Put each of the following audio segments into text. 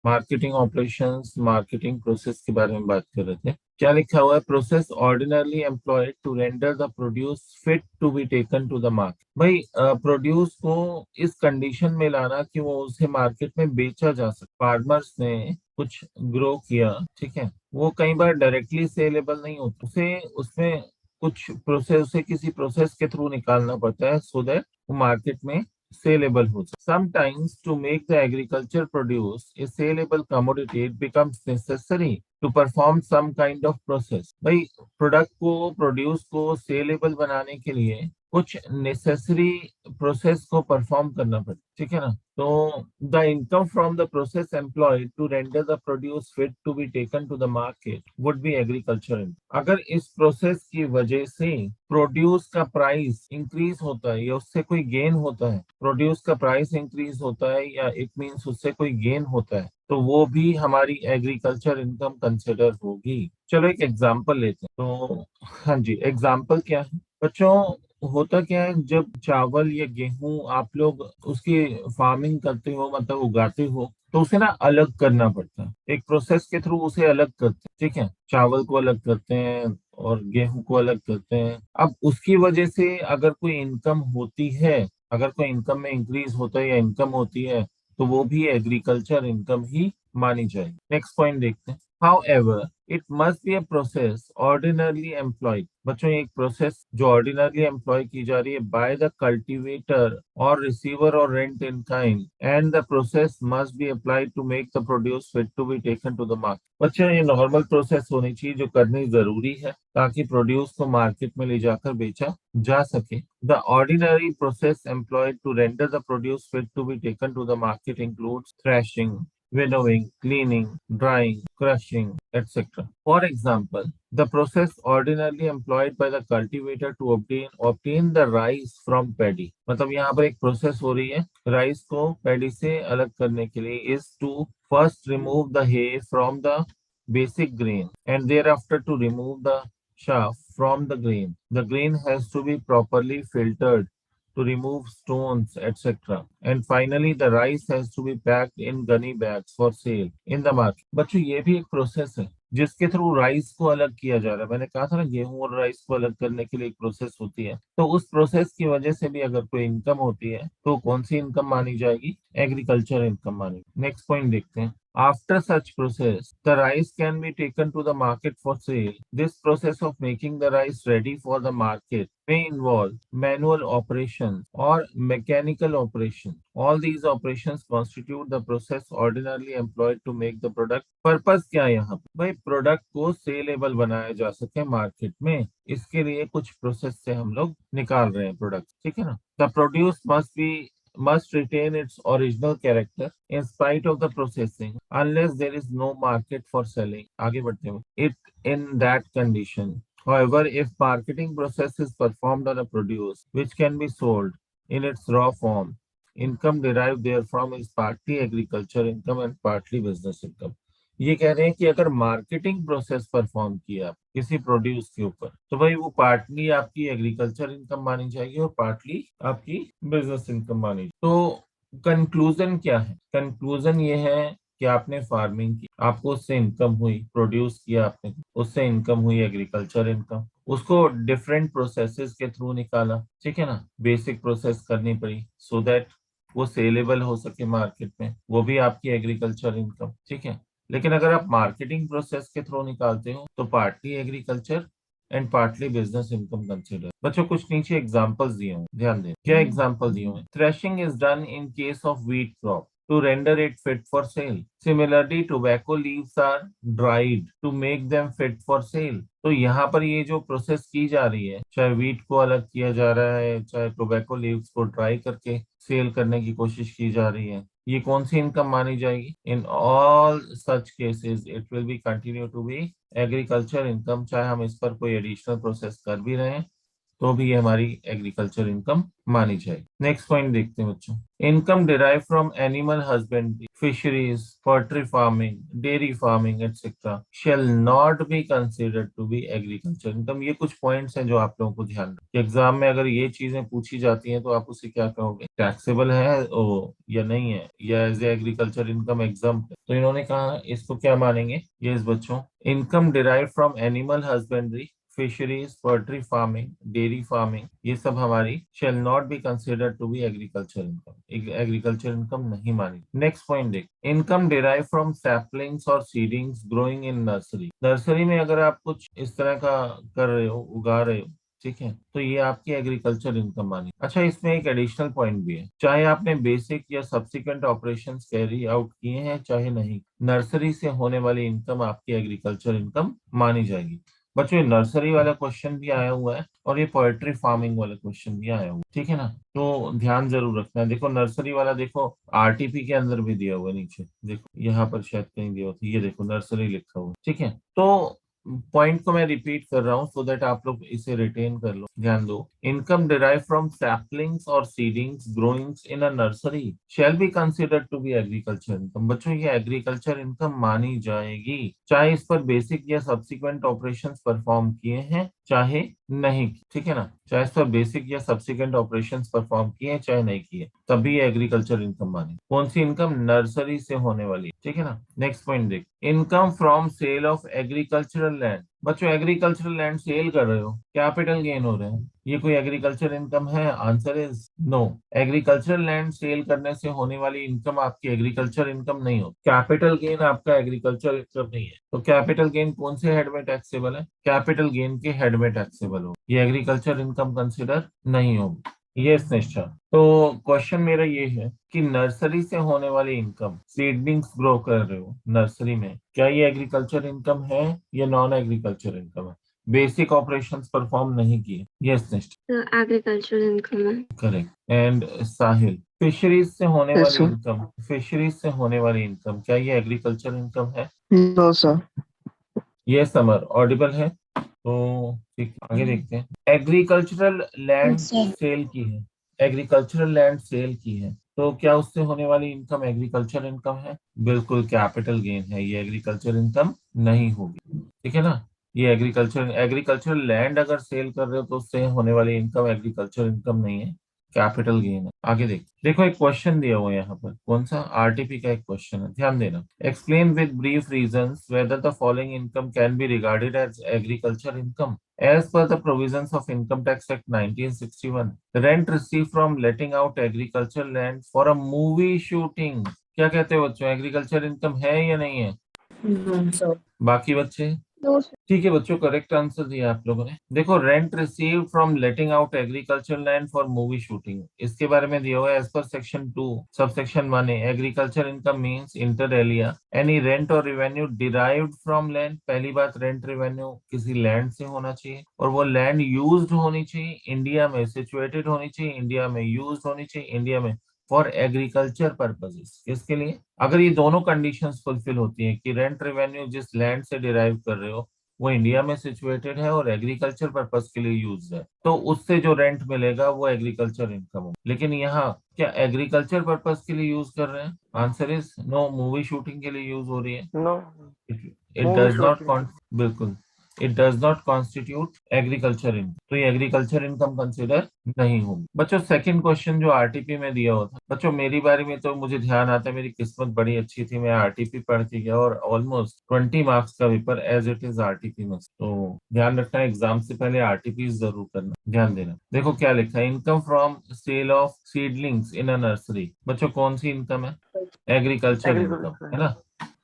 Marketing operations, marketing process के बारे में बात कर रहे थे। क्या लिखा हुआ है? Process ordinarily employed to render the produce fit to be taken to the market. भाई प्रोड्यूस को इस कंडीशन में लाना कि वो उसे मार्केट में बेचा जा सके। फार्मर्स ने कुछ ग्रो किया, ठीक है, वो कई बार डायरेक्टली सेलेबल नहीं होता, उसे उसमें कुछ प्रोसेस, उसे किसी प्रोसेस के थ्रू निकालना पड़ता है सो दैट वो मार्केट में saleable हो सके। Sometimes to make the agriculture produce a saleable commodity, it becomes necessary to perform some kind of process। भाई प्रोडक्ट को, प्रोड्यूस को सेलेबल बनाने के लिए कुछ नेसेसरी प्रोसेस को परफॉर्म करना पड़ता है, ठीक है ना। तो the income from the process employed to render the produce fit to be taken to the market would be agriculture. अगर इस प्रोसेस की वजह से प्रोड्यूस का प्राइस इंक्रीज होता है या उससे कोई गेन होता है, प्रोड्यूस का प्राइस इंक्रीज होता है या इट मींस उससे कोई गेन होता है, तो वो भी हमारी एग्रीकल्चर इनकम कंसिडर होगी। चलो एक एग्जांपल लेते हैं। तो हाँ जी, एग्जांपल क्या है बच्चों? होता क्या है, जब चावल या गेहूं आप लोग उसकी फार्मिंग करते हो, मतलब उगाते हो, तो उसे ना अलग करना पड़ता है। एक प्रोसेस के थ्रू उसे अलग करते हैं, ठीक है। चावल को अलग करते हैं और गेहूं को अलग करते हैं। अब उसकी वजह से अगर कोई इनकम होती है, अगर कोई इनकम में इंक्रीज होता है या इनकम होती है, तो वो भी एग्रीकल्चर इनकम ही मानी जाएगी। नेक्स्ट पॉइंट देखते हैं। However, it must be a process ordinarily employed। बच्चों एक प्रोसेस जो ऑर्डिनरली एम्प्लॉय की जा रही है बाय द कल्टीवेटर और रिसीवर और rent in kind, and the process must be applied to make the produce fit to be taken to the market. बच्चों ये नॉर्मल प्रोसेस होनी चाहिए जो करनी जरूरी है ताकि प्रोड्यूस को मार्केट में ले जाकर बेचा जा सके। The ordinary process employed to render the produce fit to be taken to the market includes thrashing, winnowing, cleaning, drying, crushing, etc. For example, the process ordinarily employed by the cultivator to obtain the rice from paddy। मतलब यहाँ पर एक process हो रही है rice को paddy से अलग करने के लिए, is to first remove the hay from the basic grain and thereafter to remove the chaff from the grain। The grain has to be properly filtered to remove stones, etc. And finally, the rice has to be packed in gunny bags for sale in the market। बच्चों ये भी एक process है जिसके through rice को अलग किया जा रहा है। मैंने कहा था ना, गेहूं और राइस को अलग करने के लिए एक प्रोसेस होती है। तो उस प्रोसेस की वजह से भी अगर कोई इनकम होती है तो कौन सी इनकम मानी जाएगी? एग्रीकल्चर इनकम मानी। नेक्स्ट पॉइंट देखते हैं। After such process, the rice can be taken to the market for sale। This process of making the rice ready for the market may involve manual operations or mechanical operations। All these operations constitute the process ordinarily employed to make the product। Purpose क्या है यहाँ पे? भाई product को saleable बनाया जा सके market में, इसके लिए कुछ प्रोसेस से हम लोग निकाल रहे हैं प्रोडक्ट, ठीक है ना। The produce must retain its original character in spite of the processing unless there is no market for selling। आगे बढ़ते हैं। It in that condition, however, if marketing process is performed on a produce which can be sold in its raw form, income derived therefrom is partly agriculture income and partly business income। ये कह रहे हैं कि अगर marketing process perform किया किसी produce के ऊपर, तो भाई वो पार्टली आपकी एग्रीकल्चर इनकम मानी जाएगी और पार्टली आपकी बिजनेस इनकम मानी जाएगी। तो कंक्लूजन क्या है? कंक्लूजन ये है कि आपने फार्मिंग की, आपको उससे इनकम हुई, प्रोड्यूस किया आपने, उससे इनकम हुई एग्रीकल्चर इनकम, उसको डिफरेंट प्रोसेसेस के थ्रू निकाला, ठीक है ना। बेसिक प्रोसेस करनी पड़ी सो दैट वो सेलेबल हो सके मार्केट में, वो भी आपकी एग्रीकल्चर इनकम, ठीक है। लेकिन अगर आप मार्केटिंग प्रोसेस के थ्रू निकालते हो तो partly agriculture and partly business income consider. बच्चों कुछ नीचे एग्जांपल्स दिए हुए, ध्यान दें क्या एग्जांपल दिए हुए। Threshing is done in case of wheat crop to render it fit for sale। Similarly, tobacco leaves are dried to make them fit for sale। तो यहाँ पर ये जो प्रोसेस की जा रही है, चाहे व्हीट को अलग किया जा रहा है, चाहे टोबैको लीव्स को ड्राई करके सेल करने की कोशिश की जा रही है, ये कौन सी इनकम मानी जाएगी? In all such cases it will be continue to be agriculture income, चाहे हम इस पर कोई एडिशनल प्रोसेस कर भी रहे हैं तो भी ये हमारी एग्रीकल्चर इनकम मानी जाएगी। नेक्स्ट पॉइंट देखते हैं बच्चों। Income derive from animal husbandry, fisheries, poultry farming, dairy farming etcetera shall not be considered to be agriculture income. ये कुछ पॉइंट्स हैं जो आप लोगों को ध्यान रखना। एग्जाम में अगर ये चीजें पूछी जाती हैं तो आप उसे क्या कहोगे, टैक्सेबल है ओ या नहीं है, या एज एग्रीकल्चर इनकम एग्जाम। तो इन्होंने कहा इसको क्या मानेंगे, ये बच्चों, income derive from animal husbandry, fisheries, poultry farming, dairy farming, ये सब हमारी shall not be considered to be agriculture income, agriculture income नहीं मानी। नेक्स्ट पॉइंट देख, इनकम डिराइव फ्रॉम सैपलिंग्स और seedings growing in nursery. Nursery में अगर आप कुछ इस तरह का कर रहे हो, उगा रहे हो, ठीक है, तो ये आपकी एग्रीकल्चर इनकम मानी। अच्छा, इसमें एक एडिशनल पॉइंट भी है, चाहे आपने बेसिक या सब्सिक्वेंट ऑपरेशंस कैरी आउट किए हैं चाहे नहीं, नर्सरी से होने वाली इनकम आपकी एग्रीकल्चर इनकम मानी जाएगी। बच्चों, ये नर्सरी वाला क्वेश्चन भी आया हुआ है और ये पोएट्री फार्मिंग वाला क्वेश्चन भी आया हुआ है, ठीक है ना, तो ध्यान जरूर रखना है। देखो नर्सरी वाला, देखो आरटीपी के अंदर भी दिया हुआ है, नीचे देखो, यहाँ पर शायद कहीं दिया हुआ था, ये देखो नर्सरी लिखा हुआ है, ठीक है। तो पॉइंट को मैं रिपीट कर रहा हूँ सो दैट आप लोग इसे रिटेन कर लो, ध्यान दो। इनकम डिराइव फ्रॉम सैपलिंग्स और seedings growings in a nursery shall be considered to be agriculture income. बच्चों, ये एग्रीकल्चर इनकम मानी जाएगी, चाहे इस पर बेसिक या सब्सिक्वेंट ऑपरेशंस परफॉर्म किए हैं चाहे नहीं, ठीक है ना, चाहे इस पर बेसिक या सब्सिक्वेंट ऑपरेशंस परफॉर्म किए हैं चाहे नहीं किए, तभी एग्रीकल्चर इनकम मानी। कौन सी इनकम, नर्सरी से होने वाली, ठीक है ना। नेक्स्ट पॉइंट देख, income from sale of agricultural land. बच्चों, एग्रीकल्चरल लैंड सेल कर रहे हो, कैपिटल गेन हो रहे हैं, ये कोई एग्रीकल्चर इनकम है? Answer is no. Agricultural land sale करने से होने वाली इनकम आपकी एग्रीकल्चर इनकम नहीं हो, कैपिटल गेन आपका एग्रीकल्चर इनकम नहीं है। तो कैपिटल गेन कौन से हेड में टैक्सेबल है? कैपिटल गेन के हेड में टैक्सेबल हो, ये एग्रीकल्चर इनकम कंसिडर नहीं होगी। यस निश्चय। तो क्वेश्चन मेरा ये है कि नर्सरी से होने वाली इनकम, सीडलिंग्स ग्रो कर रहे हो नर्सरी में, क्या ये एग्रीकल्चर इनकम है या नॉन एग्रीकल्चर इनकम है? बेसिक ऑपरेशंस परफॉर्म नहीं किए, यस निश्चय, एग्रीकल्चर इनकम है। करेक्ट। एंड साहिल, फिशरीज से होने यस वाली सर। इनकम, फिशरीज से होने वाली इनकम, क्या ये एग्रीकल्चर इनकम है? No sir. ये समर ऑडिबल है? तो ठीक, आगे देखते हैं। Agricultural land sir. सेल की है, एग्रीकल्चरल लैंड सेल की है, तो क्या उससे होने वाली इनकम एग्रीकल्चर इनकम है? बिल्कुल कैपिटल गेन है, ये एग्रीकल्चर इनकम नहीं होगी, ठीक है ना। ये एग्रीकल्चरल लैंड अगर सेल कर रहे हो तो उससे होने वाली इनकम एग्रीकल्चर इनकम नहीं है, कैपिटल गेन है। आगे देखो एक क्वेश्चन दिया हुआ है यहाँ पर, कौन सा, आरटीपी का एक क्वेश्चन है, ध्यान देना। Explain with brief reasons whether the following income can be regarded as agriculture income as per the provisions of Income Tax Act 1961. Rent received from letting out agricultural land for a movie shooting. क्या कहते हो बच्चों, agriculture income है या नहीं है? No sir. बाकी बच्चे, ठीक है बच्चों, करेक्ट आंसर दिया आप लोगों ने। देखो, rent receive from letting out agriculture land for movie shooting, इसके बारे में दिया हुआ है as per section 2 sub section 1 agriculture income means inter alia any rent और रेवेन्यू डिराइव्ड फ्रॉम लैंड। पहली बात, रेंट रेवेन्यू किसी लैंड से होना चाहिए और वो लैंड यूज्ड होनी चाहिए इंडिया में, सिचुएटेड होनी चाहिए इंडिया में, यूज्ड होनी चाहिए इंडिया में फॉर एग्रीकल्चर पर्पजेस। किसके लिए? अगर ये दोनों कंडीशंस फुलफिल होती हैं कि रेंट रेवेन्यू जिस लैंड से डिराइव कर रहे हो वो इंडिया में सिचुएटेड है और एग्रीकल्चर पर्पस के लिए यूज है, तो उससे जो रेंट मिलेगा वो एग्रीकल्चर इनकम हो। लेकिन यहाँ क्या एग्रीकल्चर पर्पस के लिए यूज कर रहे हैं? Answer is no, movie shooting के लिए यूज हो रही है। No. It movie does not, shooting. बिल्कुल, it does not constitute agriculture income, तो ये एग्रीकल्चर इनकम कंसिडर नहीं होगी। बच्चों, सेकंड क्वेश्चन जो आरटीपी में दिया हुआ था, बच्चों मेरी बारी में तो मुझे ध्यान आता है, मेरी किस्मत बड़ी अच्छी थी, मैं आरटीपी पढ़ के गया और ऑलमोस्ट 20 मार्क्स का paper as it is RTP में। तो ध्यान रखना, एग्जाम से पहले आरटीपी जरूर करना, ध्यान देना। देखो क्या लिखा है, income from sale of seedlings in a nursery. बच्चों, कौन सी इनकम है? एग्रीकल्चर इनकम है ना,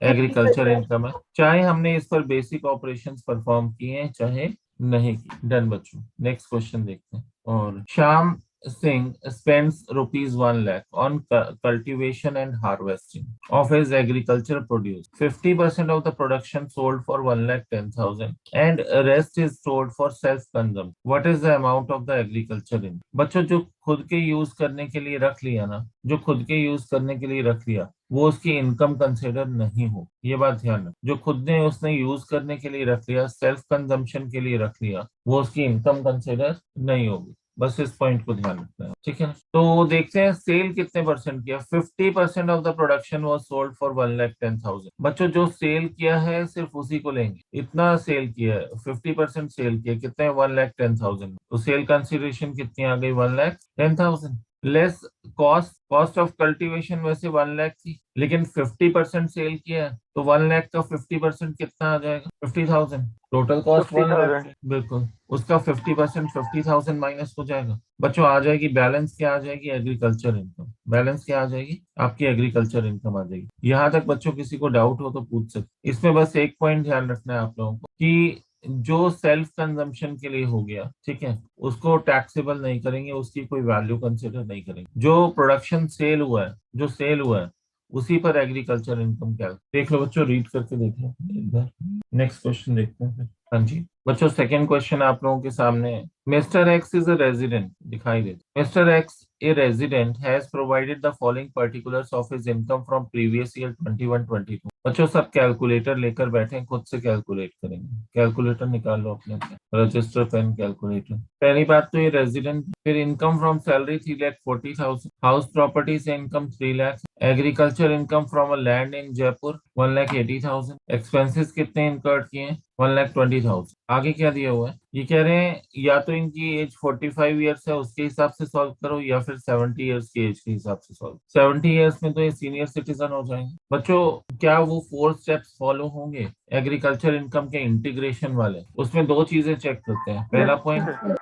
एग्रीकल्चर इनकम है, चाहे हमने इस पर बेसिक ऑपरेशंस परफॉर्म किए हैं चाहे नहीं किए। डन बच्चों, नेक्स्ट क्वेश्चन देखते हैं। और Shyam Singh spends ₹1 lakh on cultivation and harvesting of his agricultural produce. 50% of the production sold for 1,10,000 and rest is sold for self-consumption. What is the amount of the agriculture in? बच्चों, जो खुद के use करने के लिए रख लिया ना, जो खुद के यूज करने के लिए रख लिया वो उसकी इनकम कंसिडर नहीं हो। ये बात ध्यान रख, जो खुद ने उसने यूज करने के लिए रख लिया, सेल्फ कंजम्पशन के लिए रख लिया, वो उसकी इनकम कंसिडर नहीं होगी। बस इस पॉइंट को ध्यान रखना है, ठीक है ना। तो देखते हैं सेल कितने परसेंट किया। 50% of the production was sold for 1,10,000। बच्चों जो सेल किया है सिर्फ उसी को लेंगे, इतना सेल किया है, 50% सेल किया, कितने, 1,10,000। तो सेल कंसिडरेशन कितनी आ गई, 1,10,000 less cost. Cost of cultivation वैसे 1 लाख थी, लेकिन 50% सेल किया है, तो 1 लाख का 50% कितना आ जाएगा, 50,000। Total cost 1 lakh 50,000। बिल्कुल, उसका 50% 50,000 माइनस हो जाएगा। बच्चों आ जाएगी बैलेंस, क्या आ जाएगी, एग्रीकल्चर इनकम। बैलेंस क्या आ जाएगी, आपकी एग्रीकल्चर इनकम आ जाएगी। यहाँ तक बच्चों किसी को डाउट हो तो पूछ सकते। इसमें बस एक पॉइंट ध्यान रखना है आप लोगों को कि जो सेल्फ कंजम्पशन के लिए हो गया, ठीक है, उसको टैक्सेबल नहीं करेंगे, उसकी कोई वैल्यू कंसिडर नहीं करेंगे। जो प्रोडक्शन सेल हुआ है, जो सेल हुआ है, उसी पर एग्रीकल्चर इनकम क्या है। देख लो बच्चों, रीड करके देख लो एक बार। नेक्स्ट क्वेश्चन देखते हैं फिर। हाँ जी बच्चों, सेकंड क्वेश्चन आप लोगों के सामने है। Mister X is a resident, दिखाई दे, mister X a resident has provided the following particulars of his income from previous year 21-22। बच्चों सब कैलकुलेटर लेकर बैठे हैं, खुद से कैलकुलेट करेंगे। कैलकुलेटर निकाल लो अपने, रजिस्टर पेन, कैलकुलेटर। पहली बात तो ये रेजिडेंट, फिर income from salary 3,40,000, house property से income 3 lakh, agriculture income from a land in Jaipur 1,80,000, expenses कितने इनकर्ड किए हैं, 1,20,000। आगे क्या दिया हुआ है, ये कह रहे हैं या तो इनकी एज 45 ईयर्स है उसके हिसाब से सॉल्व करो, या फिर 70 ईयर्स की एज के हिसाब से सॉल्व। 70 ईयर्स में तो ये सीनियर सिटीजन हो जाएंगे। बच्चों क्या वो 4 स्टेप्स फॉलो होंगे एग्रीकल्चर इनकम के इंटीग्रेशन वाले? उसमें दो चीजें चेक करते हैं। पहला पॉइंट,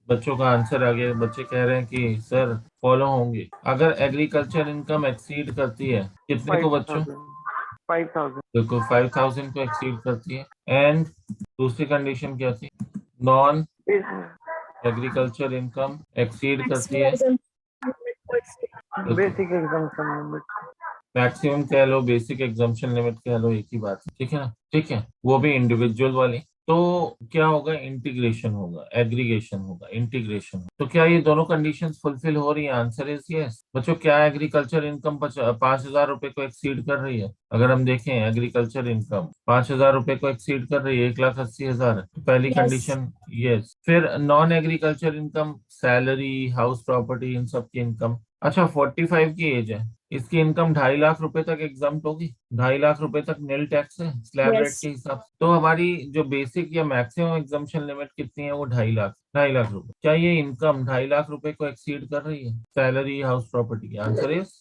बच्चों का आंसर आ गया। बच्चे कह रहे हैं कि सर फॉलो होंगे। अगर एग्रीकल्चर इनकम एक्सीड करती है कितने को बच्चों, 5,000। देखो 5,000 को एक्सीड करती है। एंड दूसरी कंडीशन क्या थी, नॉन एग्रीकल्चर इनकम एक्सीड करती है, देखो बेसिक एग्जाम्पशन लिमिट। मैक्सिमम कह लो, बेसिक एग्जाम्पशन लिमिट कह लो, एक ही बात है, ठीक है ना। ठीक है, वो भी इंडिविजुअल वाली। तो क्या होगा, इंटीग्रेशन होगा, एग्रीगेशन होगा, इंटीग्रेशन। तो क्या ये दोनों कंडीशंस फुलफिल हो रही है? Answer is yes. बच्चों क्या एग्रीकल्चर इनकम 5,000 रुपए को एक्सीड कर रही है? अगर हम देखें एग्रीकल्चर इनकम 5,000 रुपए को एक्सीड कर रही है, 1,80,000, तो पहली कंडीशन यस। फिर non agriculture income, salary, house property, इन सब की इनकम। अच्छा 45 की एज है, इसकी इनकम 2.5 लाख रुपए तक एग्जाम्प्ट होगी। 2.5 लाख रुपए तक नील टैक्स है स्लैब रेट के हिसाब से। तो हमारी जो बेसिक या मैक्सिमम एग्जाम्पशन लिमिट कितनी है, वो 2.5 लाख, 2.5 लाख रुपए। क्या ये इनकम 2.5 लाख रुपए को एक्सीड कर रही है, सैलरी, हाउस प्रॉपर्टी की? Answer is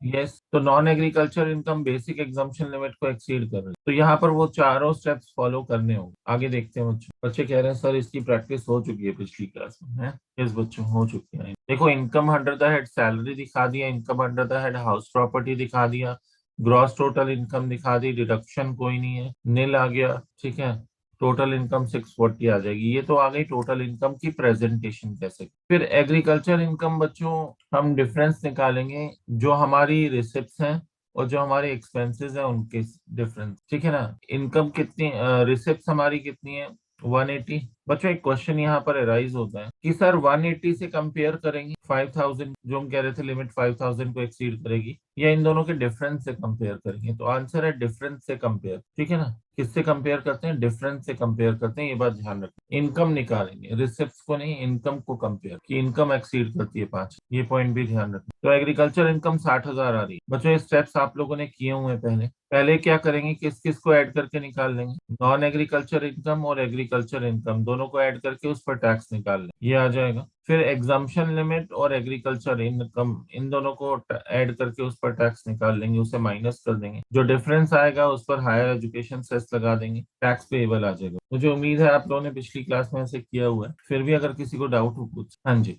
yes. तो non agriculture income basic exemption limit को एक्सीड कर रही है। तो यहाँ पर वो चारों स्टेप्स फॉलो करने होंगे। आगे देखते हैं बच्चों। बच्चे कह रहे हैं सर इसकी प्रैक्टिस हो चुकी है पिछली क्लास में, है? यस बच्चों, हो चुकी है। देखो income under the head salary दिखा दिया, income under the head house property दिखा दिया, ग्रॉस टोटल इनकम दिखा दी, डिडक्शन कोई नहीं है, नील आ गया, ठीक है। टोटल इनकम 640 आ जाएगी। ये तो आ गई टोटल इनकम की प्रेजेंटेशन कैसे। फिर एग्रीकल्चर इनकम बच्चों हम डिफरेंस निकालेंगे, जो हमारी रिसिप्ट्स हैं और जो हमारे एक्सपेंसेस हैं उनके डिफरेंस, ठीक है ना। इनकम कितनी, रिसिप्ट्स हमारी कितनी है, 180। बच्चों एक क्वेश्चन यहाँ पर अराइज होता है कि सर 180 से कंपेयर करेंगे 5,000, जो हम कह रहे थे लिमिट 5,000 को एक्सीड करेगी, या इन दोनों के डिफरेंस से कंपेयर करेंगे? तो आंसर है डिफरेंस से कंपेयर, ठीक है ना। किससे कंपेयर करते हैं, डिफरेंस से कंपेयर करते हैं। ये बात ध्यान रखें, इनकम निकालेंगे, रिसिप्ट्स को नहीं, इनकम को कंपेयर, कि इनकम एक्सीड करती है 5। ये पॉइंट भी ध्यान रखें। तो एग्रीकल्चर इनकम 60,000 आ रही है। बच्चों ये स्टेप्स आप लोगों ने किए हुए हैं पहले। पहले क्या करेंगे, किस किस को ऐड करके निकाल लेंगे, नॉन एग्रीकल्चर इनकम और एग्रीकल्चर इनकम दोनों को ऐड करके उस पर टैक्स निकाल लें, ये आ जाएगा। फिर एग्जाम्पशन लिमिट और एग्रीकल्चर इनकम, इन दोनों को ऐड करके उस पर टैक्स निकाल लेंगे, उसे माइनस कर देंगे। जो डिफरेंस आएगा उस पर हायर एजुकेशन सेस लगा देंगे, टैक्स पेएबल आ जाएगा। मुझे उम्मीद है आप लोगों ने पिछली क्लास में ऐसे किया हुआ है। फिर भी अगर किसी को डाउट हो कुछ। हाँ जी,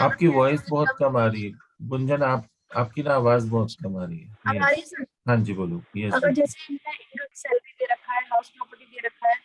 आपकी वॉइस बहुत कम आ रही है गुंजन, आपकी ना आवाज बहुत कम आ रही है। अब आ रही है सर? हाँ जी बोलो। यस अगर जैसे इनका इनकम सैलरी दे रखा है, हाउस प्रॉपर्टी दे रखा है,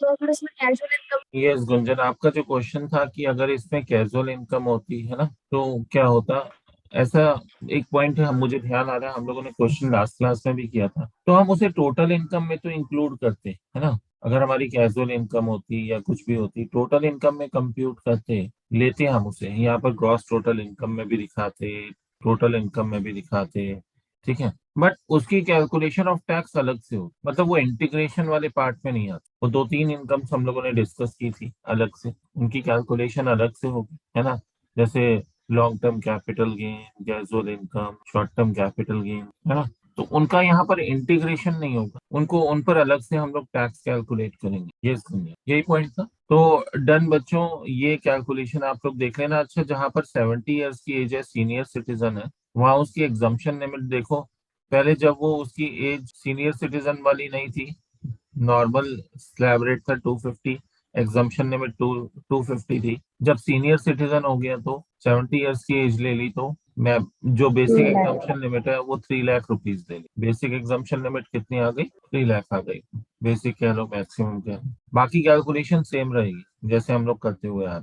तो अगर इसमें कैजुअल इनकम। यस गुंजन, आपका जो क्वेश्चन था कि अगर इसमें कैजुअल इनकम होती है ना तो क्या होता, ऐसा एक पॉइंट है, हम मुझे ध्यान आ रहा है हम लोगों ने क्वेश्चन लास्ट क्लास में भी किया था, तो हम उसे टोटल इनकम में तो इंक्लूड करते है ना। अगर हमारी कैजुअल इनकम होती या कुछ भी होती, टोटल इनकम में कंप्यूट करते, लेते हम उसे यहाँ पर ग्रॉस टोटल इनकम में भी दिखाते, टोटल इनकम में भी दिखाते हैं, ठीक है। बट उसकी कैलकुलेशन ऑफ टैक्स अलग से हो, मतलब वो इंटीग्रेशन वाले पार्ट में नहीं आता। वो 2-3 इनकम्स हम लोगों ने डिस्कस की थी अलग से, उनकी कैलकुलेशन अलग से होगी, है ना। जैसे long term capital gain, casual income, short term capital gain, है ना। तो उनका यहाँ पर इंटीग्रेशन नहीं होगा, उनको उन पर अलग से हम लोग टैक्स कैलकुलेट करेंगे। ये सुनिए, यही पॉइंट था। तो डन बच्चों, ये कैलकुलेशन आप लोग देख लेना। अच्छा, जहां पर 70 ईयर्स की एज है, सीनियर सिटीजन है, वहां उसकी एग्जम्पशन लिमिट देखो। पहले जब वो उसकी एज सीनियर सिटीजन वाली नहीं थी, नॉर्मल स्लैब रेट था 250, एग्जम्पशन लिमिट 250 थी। जब सीनियर सिटीजन हो गया तो 70 ईयर्स की एज ले ली, तो मैं जो बेसिक एग्जम्पशन लिमिट है वो 3 लाख रुपीज ले ली। बेसिक एग्जम्पशन लिमिट कितनी आ गई? 3 लाख आ गई। बेसिक कह लो, मैक्सिमम कह लो, बाकी कैलकुलेशन सेम रहेगी जैसे हम लोग करते हुए आ रहे हैं।